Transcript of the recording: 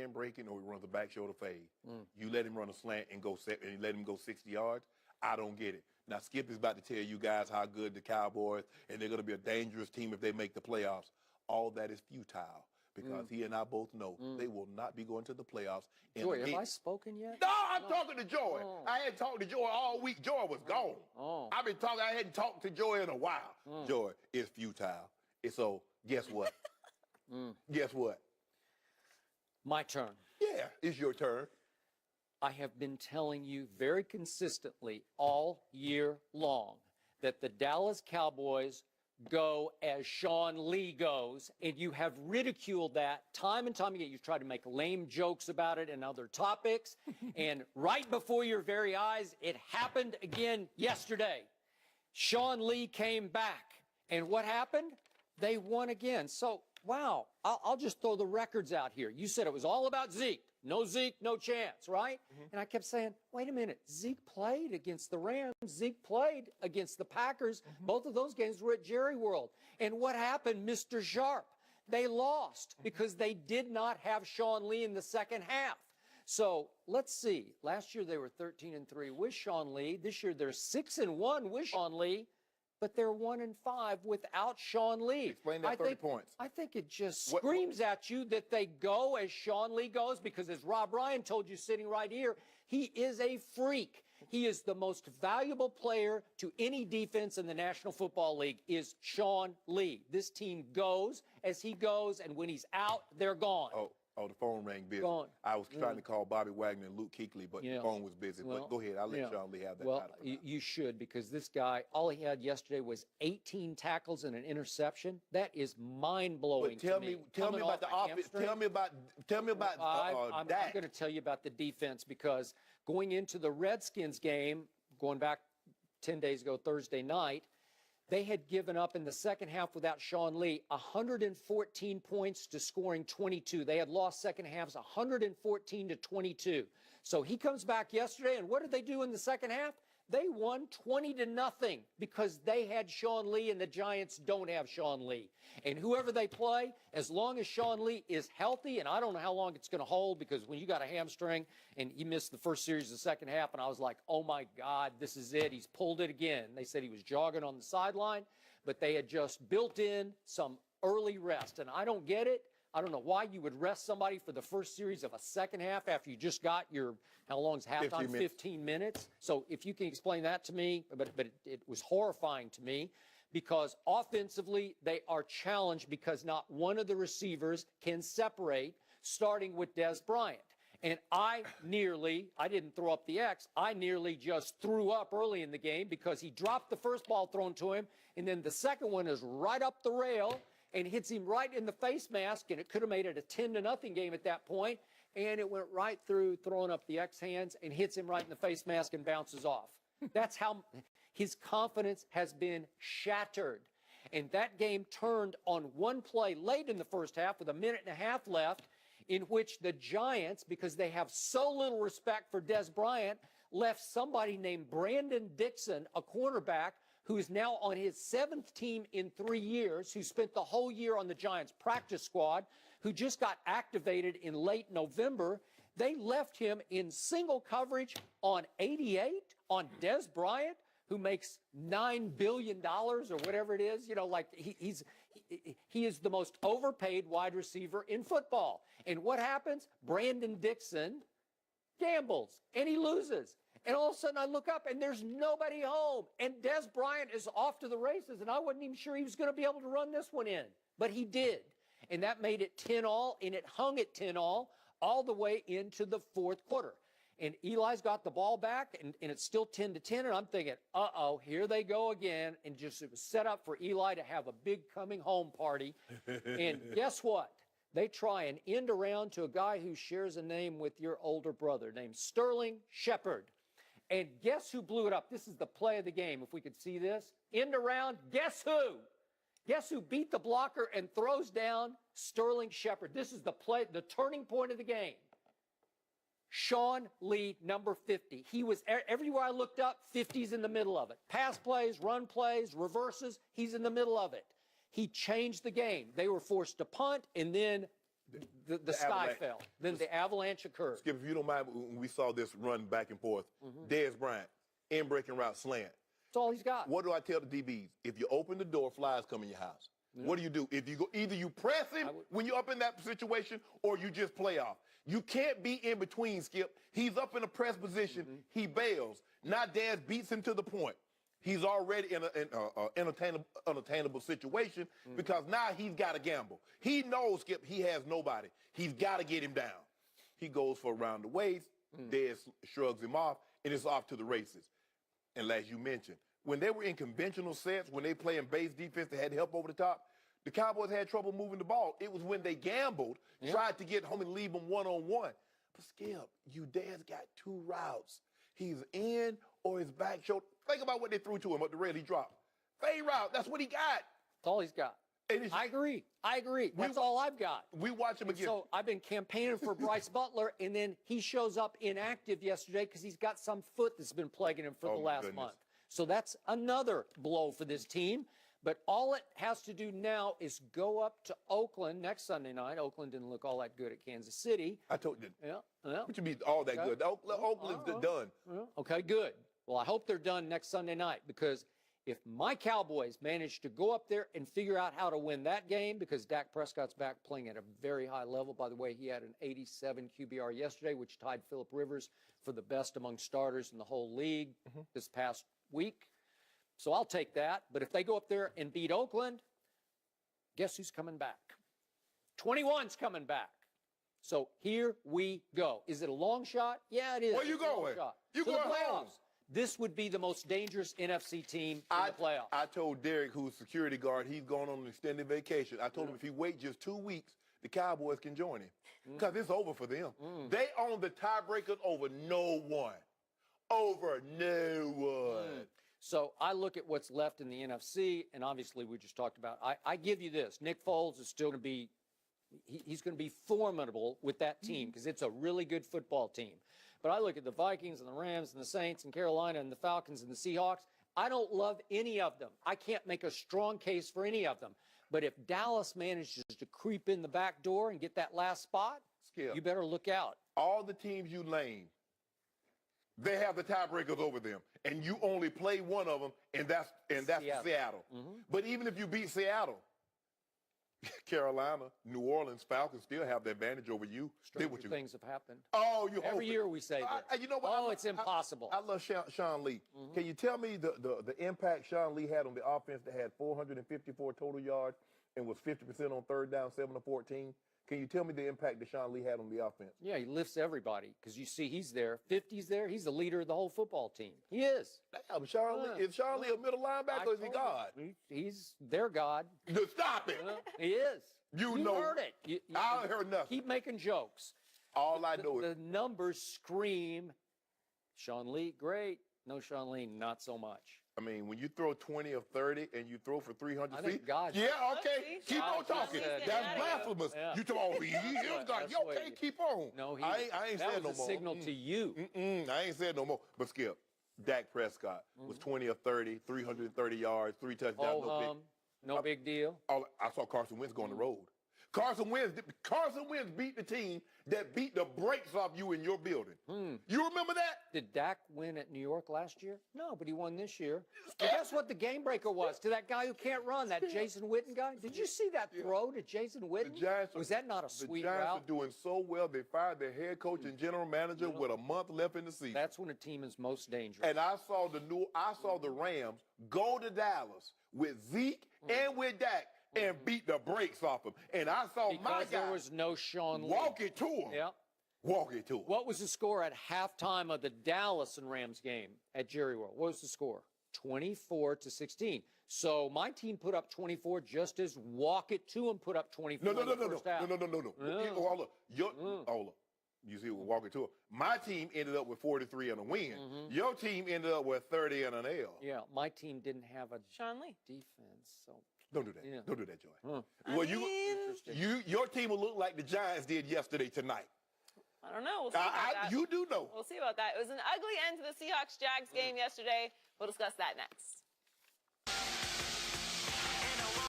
man breaking or he runs a back shoulder fade. You let him run a slant and let him go 60 yards. I don't get it. Now, Skip is about to tell you guys how good the Cowboys, and they're going to be a dangerous team if they make the playoffs. All that is futile because he and I both know they will not be going to the playoffs. Joy, have I spoken yet? No, I'm talking to Joy. I hadn't talked to Joy all week. Joy was gone. I've been talking. I hadn't talked to Joy in a while. Joy, it's futile. So guess what? Guess what? My turn. Yeah, it's your turn. I have been telling you very consistently all year long that the Dallas Cowboys go as Sean Lee goes, and you have ridiculed that time and time again. You've tried to make lame jokes about it and other topics, and right before your very eyes, it happened again yesterday. Sean Lee came back, and what happened? They won again. So, wow, I'll just throw the records out here. You said it was all about Zeke. No Zeke, no chance, right? And I kept saying, wait a minute, Zeke played against the Rams. Zeke played against the Packers. Both of those games were at Jerry World. And what happened, Mr. Sharp? They lost because they did not have Sean Lee in the second half. So let's see. Last year they were 13-3 with Sean Lee. This year they're 6-1 with Sean Lee. But they're 1-5 without Sean Lee. Explain that 30 points. I think it just screams at you that they go as Sean Lee goes because, as Rob Ryan told you sitting right here, he is a freak. He is the most valuable player to any defense in the National Football League is Sean Lee. This team goes as he goes, and when he's out, they're gone. Oh, the phone rang busy. Gone. I was trying to call Bobby Wagner and Luke Kuechly, but the phone was busy. But go ahead. I'll let Sean Lee have that. Well, you should, because this guy, all he had yesterday was 18 tackles and an interception. That is mind-blowing. Tell me about the offense. Tell me about I'm going to tell you about the defense, because going into the Redskins game, going back 10 days ago, Thursday night, they had given up in the second half without Sean Lee 114 points to scoring 22. They had lost second halves 114-22. So he comes back yesterday, and what did they do in the second half? They won 20-0 because they had Sean Lee, and the Giants don't have Sean Lee. And whoever they play, as long as Sean Lee is healthy, and I don't know how long it's going to hold, because when you got a hamstring and he missed the first series of the second half, and I was like, oh my God, this is it. He's pulled it again. They said he was jogging on the sideline, but they had just built in some early rest, and I don't get it. I don't know why you would rest somebody for the first series of a second half after you just got your, how long's halftime? 15 minutes. So if you can explain that to me, but it was horrifying to me, because offensively they are challenged because not one of the receivers can separate, starting with Dez Bryant. And I didn't throw up the X, I nearly just threw up early in the game because he dropped the first ball thrown to him, and then the second one is right up the rail and hits him right in the face mask, and it could have made it a 10-0 game at that point, and it went right through, throwing up the X hands, and hits him right in the face mask and bounces off. That's how his confidence has been shattered. And that game turned on one play late in the first half with a minute and a half left, in which the Giants, because they have so little respect for Dez Bryant, left somebody named Brandon Dixon, a cornerback, who is now on his 7th team in 3 years, who spent the whole year on the Giants practice squad, who just got activated in late November. They left him in single coverage on 88, on Dez Bryant, who makes $9 billion or whatever it is. You know, like he is the most overpaid wide receiver in football. And what happens? Brandon Dixon gambles, and he loses. And all of a sudden I look up, and there's nobody home. And Dez Bryant is off to the races, and I wasn't even sure he was going to be able to run this one in. But he did. And that made it 10-all, and it hung at 10-all the way into the fourth quarter. And Eli's got the ball back, and it's still 10-10, and I'm thinking, uh-oh, here they go again. And just it was set up for Eli to have a big coming home party. And guess what? They try and end around to a guy who shares a name with your older brother named Sterling Shepard. And guess who blew it up? This is the play of the game, if we could see this. End around, guess who? Guess who beat the blocker and throws down? Sterling Shepard. This is the play, the turning point of the game. Sean Lee, number 50. He was, everywhere I looked up, 50's in the middle of it. Pass plays, run plays, reverses, he's in the middle of it. He changed the game. They were forced to punt, and then the sky fell. Then the avalanche occurred. Skip, if you don't mind, when we saw this run back and forth, Dez Bryant, in breaking route slant. That's all he's got. What do I tell the DBs? If you open the door, flies come in your house. What do? If you go, either you press him when you're up in that situation, or you just play off. You can't be in between, Skip. He's up in a press position. He bails. Now Dez beats him to the point. He's already in an unattainable situation because now he's got to gamble. He knows, Skip, he has nobody. He's got to get him down. He goes for around the waist. Dez shrugs him off, and it's off to the races. And as you mentioned, when they were in conventional sets, when they play in base defense, they had help over the top, the Cowboys had trouble moving the ball. It was when they gambled, tried to get home and leave them one-on-one. But Skip, Dez got 2 routes. He's in or his back shoulder. Think about what they threw to him up the rail. He dropped. Fade route. That's what he got. That's all he's got. I agree. That's all I've got. We watch him again. So I've been campaigning for Bryce Butler, and then he shows up inactive yesterday because he's got some foot that's been plaguing him for the last month. So that's another blow for this team. But all it has to do now is go up to Oakland next Sunday night. Oakland didn't look all that good at Kansas City. I told you. Yeah. What you mean all that good? Oakland's done. Okay, good. Well, I hope they're done next Sunday night, because if my Cowboys manage to go up there and figure out how to win that game, because Dak Prescott's back playing at a very high level. By the way, he had an 87 QBR yesterday, which tied Phillip Rivers for the best among starters in the whole league this past week. So I'll take that. But if they go up there and beat Oakland, guess who's coming back? 21's coming back. So here we go. Is it a long shot? Yeah, it is. Where you going? You going home. Playoffs. This would be the most dangerous NFC team in the playoffs. I told Derek, who's security guard, he's going on an extended vacation. I told him if he waits just 2 weeks, the Cowboys can join him. Because it's over for them. They own the tiebreakers over no one. Over no one. So I look at what's left in the NFC, and obviously we just talked about, I give you this. Nick Foles is still going to be, he's going to be formidable with that team because it's a really good football team. But I look at the Vikings and the Rams and the Saints and Carolina and the Falcons and the Seahawks. I don't love any of them. I can't make a strong case for any of them. But if Dallas manages to creep in the back door and get that last spot, Skip, you better look out. All the teams you named, they have the tiebreakers over them, and you only play one of them, and that's Seattle. But even if you beat Seattle, Carolina, New Orleans, Falcons still have the advantage over you. Stranger things have happened. Oh, you every year we say that. You know what? Oh, it's impossible. I love Sean Lee. Can you tell me the impact Sean Lee had on the offense that had 454 total yards and was 50% on third down, 7 of 14? Can you tell me the impact that Sean Lee had on the offense? Yeah, he lifts everybody because you see he's there. 50's there. He's the leader of the whole football team. He is. Damn, is Sean Lee a middle linebacker or is he God? He's their God. Stop it. He is. You know, heard it. I heard nothing. Keep making jokes. All I know is the numbers scream. Sean Lee, great. No, Sean Lee, not so much. I mean, when you throw 20 or 30 and you throw for 300 feet. God. Yeah, okay. Keep on talking. That's blasphemous. Yeah. You talk about, God. Okay, keep on. No, I ain't said no more. That was a signal to you. I ain't said no more. But Skip, Dak Prescott was 20 or 30, 330 yards, 3 touchdowns, no big deal. I saw Carson Wentz go on the road. Carson Wentz beat the team that beat the brakes off you in your building. You remember that? Did Dak win at New York last year? No, but he won this year. And guess what the game breaker was to that guy who can't run, that Jason Witten guy? Did you see that throw to Jason Witten? Was that not a sweet route? The Giants are doing so well, they fired their head coach and general manager with a month left in the season. That's when a team is most dangerous. And I saw the Rams go to Dallas with Zeke and with Dak and beat the brakes off him. And I saw my guy. There was no Sean Lee. Walk it to him. Yeah. Walk it to him. What was the score at halftime of the Dallas and Rams game at Jerry World? What was the score? 24-16. So my team put up 24 just as Walk It To Him put up 24. No. Hold up. You see, Walk It To Him. My team ended up with 43 and a win. Your team ended up with 30 and an L. Yeah, my team didn't have a Sean Lee defense, so. Don't do that. Yeah. Don't do that, Joy. Well, your team will look like the Giants did yesterday tonight. I don't know. We'll see about that. You do know. We'll see about that. It was an ugly end to the Seahawks-Jags game yesterday. We'll discuss that next.